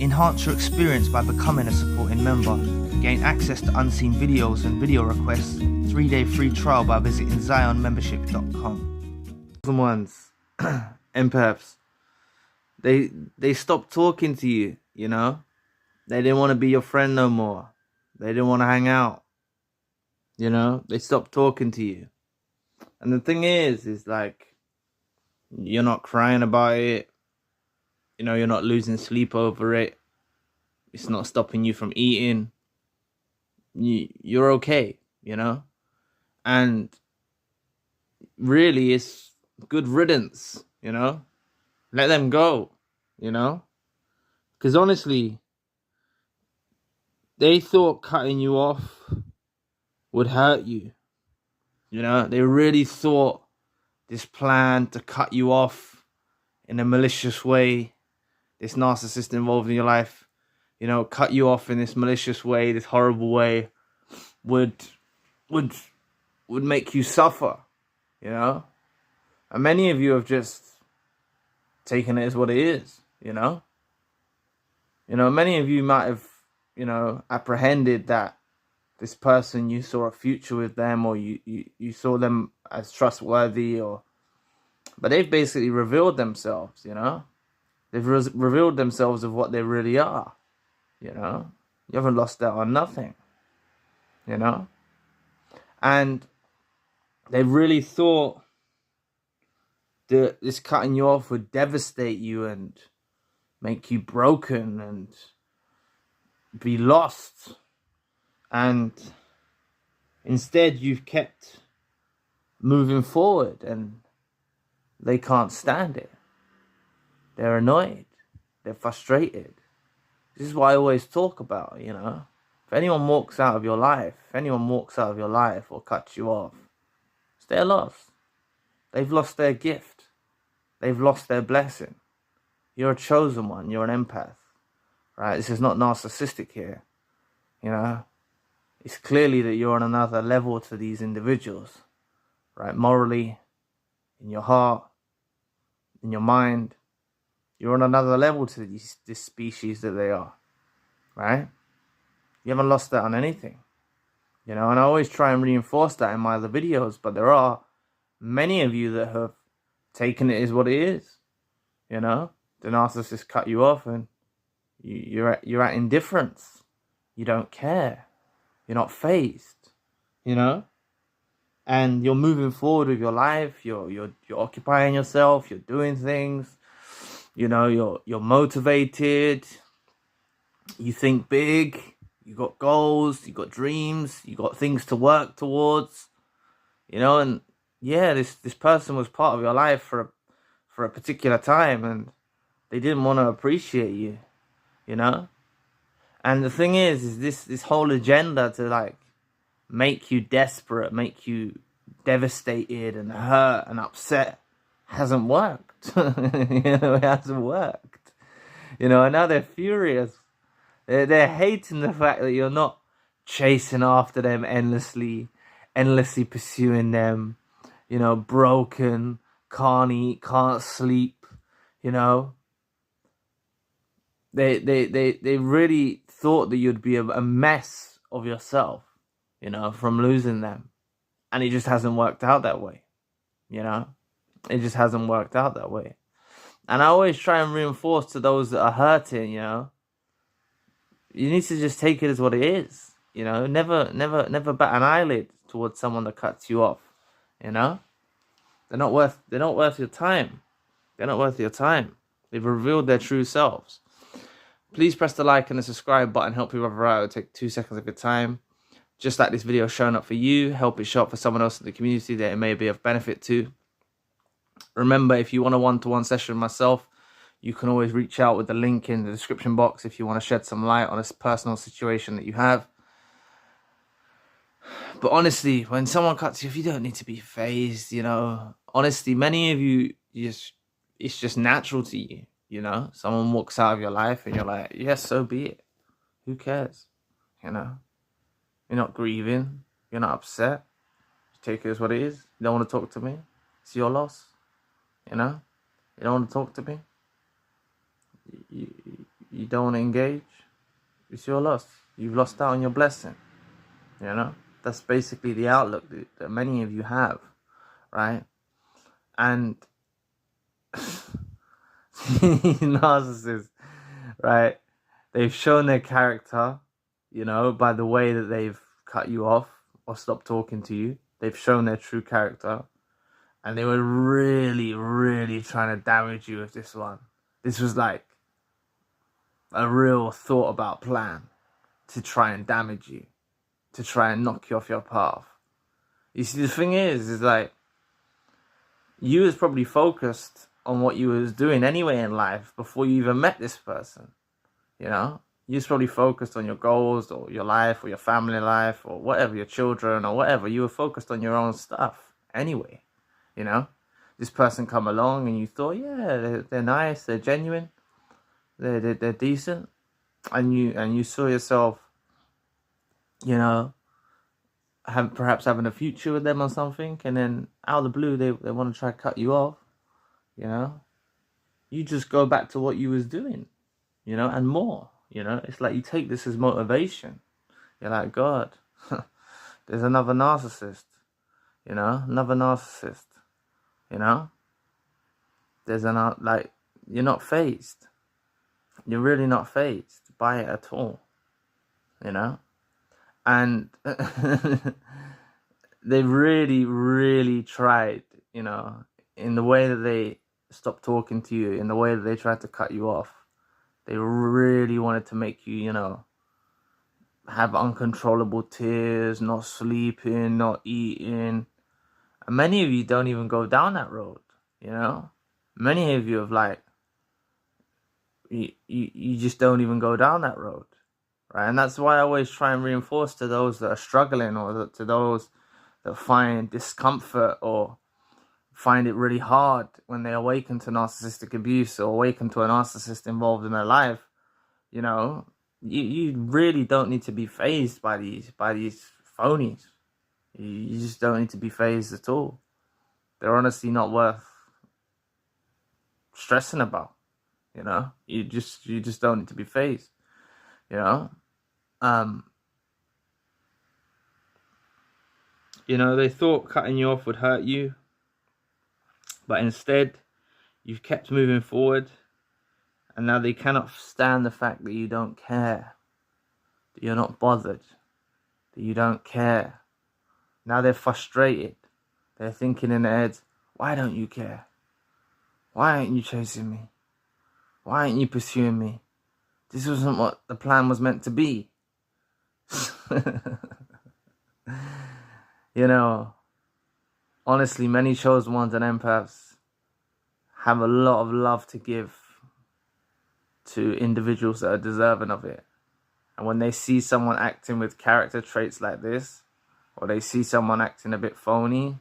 Enhance your experience by becoming a supporting member. Gain access to unseen videos and video requests. 3-day free trial by visiting zionmembership.com. Ones, empaths, they stopped talking to you, you know? They didn't want to be your friend no more. They didn't want to hang out. You know? They stopped talking to you. And the thing is like, you're not crying about it. You know, you're not losing sleep over it. It's not stopping you from eating. You're okay, you know? And really, it's good riddance, you know? Let them go, you know? Because honestly, they thought cutting you off would hurt you. You know, they really thought this plan to cut you off in a malicious way, this narcissist involved in your life, you know, cut you off in this malicious way, this horrible way, would make you suffer, you know? And many of you have just taken it as what it is, you know? You know, many of you might have, you know, apprehended that this person, you saw a future with them, or you saw them as trustworthy, but they've basically revealed themselves, you know? They've revealed themselves of what they really are, you know? You haven't lost out on nothing, you know? And they really thought that this cutting you off would devastate you and make you broken and be lost. And instead, you've kept moving forward, and they can't stand it. They're annoyed. They're frustrated. This is what I always talk about, you know. If anyone walks out of your life, or cuts you off, it's their loss. They've lost their gift. They've lost their blessing. You're a chosen one. You're an empath, right? This is not narcissistic here, you know. It's clearly that you're on another level to these individuals, right? Morally, in your heart, in your mind, you're on another level to this species that they are, right? You haven't lost that on anything, you know. And I always try and reinforce that in my other videos, but there are many of you that have taken it as what it is, you know. The narcissist cut you off, and you're at indifference. You don't care. You're not fazed, you know, and you're moving forward with your life. You're occupying yourself. You're doing things, you know. You're motivated. You think big. You got goals. You got dreams. You got things to work towards, you know. And yeah, this person was part of your life for a particular time, and they didn't want to appreciate you, you know. And the thing is this whole agenda to like make you desperate, make you devastated and hurt and upset hasn't worked. You know, it hasn't worked. You know, and now they're furious. They're hating the fact that you're not chasing after them endlessly pursuing them, you know, broken, can't eat, can't sleep, you know. They really thought that you'd be a mess of yourself, you know, from losing them. And it just hasn't worked out that way, you know. It just hasn't worked out that way. And I always try and reinforce to those that are hurting, you know, you need to just take it as what it is, you know. Never bat an eyelid towards someone that cuts you off, you know. They're not worth your time. They're not worth your time. They've revealed their true selves. Please press the like and the subscribe button. Help your brother out. It'll take 2 seconds of your time. Just like this video showing up for you, help it show up for someone else in the community that it may be of benefit to. Remember, if you want a one-to-one session with myself, you can always reach out with the link in the description box if you want to shed some light on a personal situation that you have. But honestly, when someone cuts you off, you don't need to be fazed, you know. Honestly, many of you, it's just natural to you, you know. Someone walks out of your life and you're like, yes, so be it. Who cares, you know. You're not grieving. You're not upset. You take it as what it is. You don't want to talk to me. It's your loss, you know. You don't want to talk to me. You you don't want to engage, it's your loss. You've lost out on your blessing. You know, that's basically the outlook that many of you have, right? And narcissists, right? They've shown their character, you know, by the way that they've cut you off or stopped talking to you. They've shown their true character. And they were really, really trying to damage you with this one. This was like a real thought about plan to try and damage you, to try and knock you off your path. You see, the thing is like, you was probably focused on what you was doing anyway in life before you even met this person. You know, you was probably focused on your goals or your life or your family life or whatever, your children or whatever. You were focused on your own stuff anyway. You know, this person come along and you thought, yeah, they're nice, they're genuine, they're decent, and you saw yourself, you know, perhaps having a future with them or something, and then out of the blue they want to try to cut you off. You know, you just go back to what you was doing, you know, and more. You know, it's like you take this as motivation. You're like, God, there's another narcissist. You know, another narcissist. You know, like, you're not fazed. You're really not fazed by it at all. You know, and they really, really tried, you know, in the way that they stopped talking to you, in the way that they tried to cut you off. They really wanted to make you, you know, have uncontrollable tears, not sleeping, not eating. And many of you don't even go down that road, you know. Many of you have like, you just don't even go down that road, right? And that's why I always try and reinforce to those that are struggling, or to those that find discomfort or find it really hard when they awaken to narcissistic abuse or awaken to a narcissist involved in their life. You know, you really don't need to be fazed by these phonies. You just don't need to be fazed at all. They're honestly not worth stressing about. You know, you just don't need to be fazed. You know, you know, they thought cutting you off would hurt you, but instead you've kept moving forward, and now they cannot stand the fact that you don't care, that you're not bothered, that you don't care. Now they're frustrated. They're thinking in their heads, why don't you care? Why aren't you chasing me? Why aren't you pursuing me? This wasn't what the plan was meant to be. You know, honestly, many chosen ones and empaths have a lot of love to give to individuals that are deserving of it. And when they see someone acting with character traits like this, or they see someone acting a bit phony,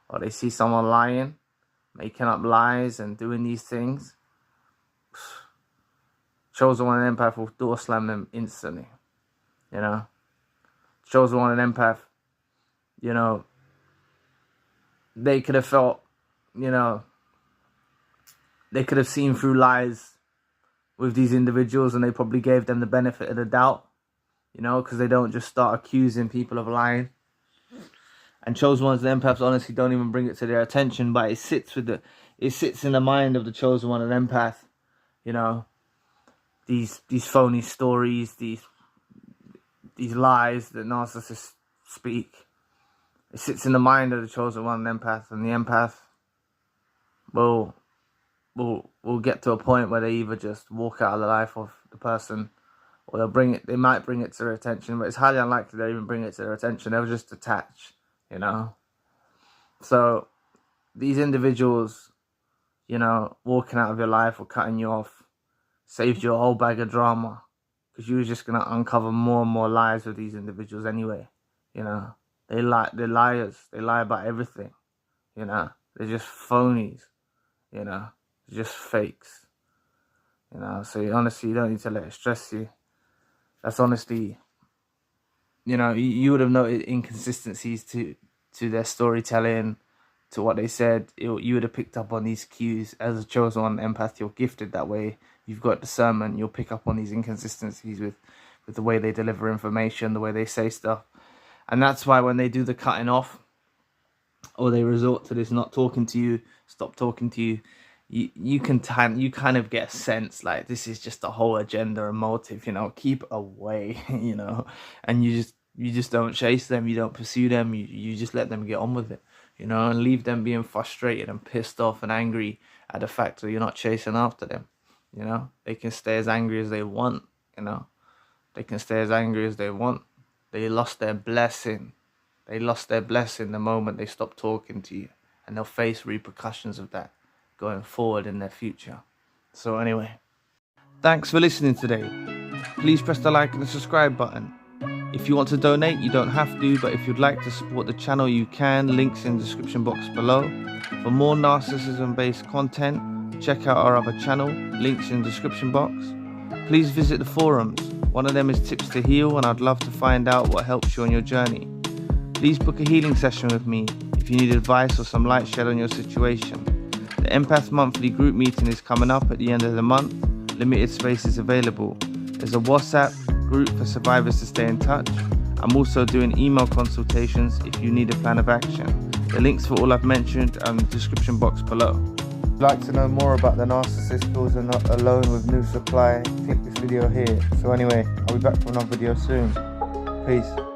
or they see someone lying, making up lies and doing these things, chosen one and empath will door slam them instantly. You know, chosen one and empath, you know, they could have felt, you know, they could have seen through lies with these individuals, and they probably gave them the benefit of the doubt, you know, because they don't just start accusing people of lying. And chosen ones and empaths honestly don't even bring it to their attention, but it sits in the mind of the chosen one and empath, you know, these phony stories, these lies that narcissists speak. It sits in the mind of the chosen one and empath, and the empath will get to a point where they either just walk out of the life of the person, or they might bring it to their attention, but it's highly unlikely they'll even bring it to their attention. They'll just detach, you know. So these individuals, you know, walking out of your life or cutting you off saved you a whole bag of drama, because you were just going to uncover more and more lies with these individuals anyway. You know, they're liars. They lie about everything, you know. They're just phonies, you know. They're just fakes, you know. So honestly, you don't need to let it stress you. That's honestly, you know, you would have noted inconsistencies to their storytelling, to what they said. You would have picked up on these cues. As a chosen one empath, you're gifted that way. you've got discernment, you'll pick up on these inconsistencies with the way they deliver information, the way they say stuff. And that's why when they do the cutting off, or they resort to this not talking to you, stop talking to you, you kind of get a sense like this is just a whole agenda and motive, you know, keep away, you know, and you just don't chase them, you don't pursue them, you just let them get on with it, you know, and leave them being frustrated and pissed off and angry at the fact that you're not chasing after them, you know. They can stay as angry as they want, you know. They can stay as angry as they want. They lost their blessing. They lost their blessing the moment they stopped talking to you, and they'll face repercussions of that going forward in their future. So anyway, thanks for listening today. Please press the like and the subscribe button. If you want to donate, you don't have to, but if you'd like to support the channel, you can. Links in the description box below. For more narcissism-based content, check out our other channel, links in the description box. Please visit the forums. One of them is Tips to Heal, and I'd love to find out what helps you on your journey. Please book a healing session with me if you need advice or some light shed on your situation. The Empaths monthly group meeting is coming up at the end of the month. Limited space is available. There's a WhatsApp group for survivors to stay in touch. I'm also doing email consultations if you need a plan of action. The links for all I've mentioned are in the description box below. If you'd like to know more about the narcissist feels are not alone with new supply, click this video here. So anyway, I'll be back for another video soon. Peace.